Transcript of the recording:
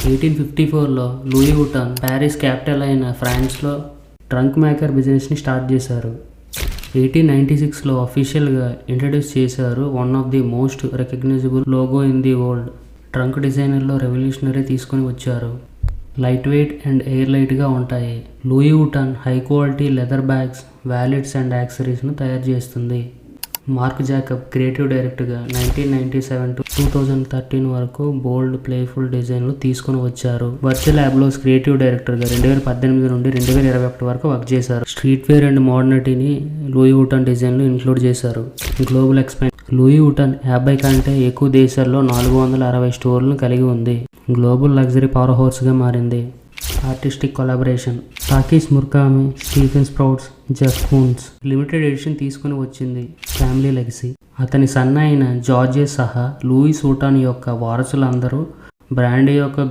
1854లో Louis వుటాన్ Paris capital అయిన ఫ్రాన్స్లో trunk maker బిజినెస్ని స్టార్ట్ చేశారు. 1896లో అఫీషియల్గా ఇంట్రడ్యూస్ చేశారు. One of the most recognizable logo in the world. Trunk డిజైనర్లో రెవల్యూషనరీ తీసుకొని వచ్చారు. లైట్ వెయిట్ అండ్ ఎయిర్ లైట్గా ఉంటాయి. Louis Vuitton high quality leather bags, wallets and యాక్సెసరీస్ను తయారు చేస్తుంది. మార్క్ జాకబ్ క్రియేటివ్ డైరెక్టర్గా 1997 to 2013 వరకు బోల్డ్, ప్లేఫుల్ డిజైన్లు తీసుకొని వచ్చారు. వర్చువల్ అబ్లోస్ క్రియేటివ్ డైరెక్టర్గా 2018 నుండి 2021 వరకు వర్క్ చేశారు. స్ట్రీట్ వేర్ అండ్ మోడర్నిటీని లూయి వుటాన్ డిజైన్లు ఇంక్లూడ్ చేశారు. Global expansion. లూయి వుటాన్ 50 కంటే ఎక్కువ దేశాల్లో 460 స్టోర్లను కలిగి ఉంది. గ్లోబల్ లగ్జరీ పవర్ హౌస్గా మారింది. Artistic collaboration. Takashi Murakami, Stephen Sprouse, Jeff Koons limited edition తీసుకుని వచ్చింది. Family legacy. అతని సన్ అయిన జార్జెస్ సహా లూయిస్ వుటాన్ యొక్క వారసులందరూ బ్రాండ్ యొక్క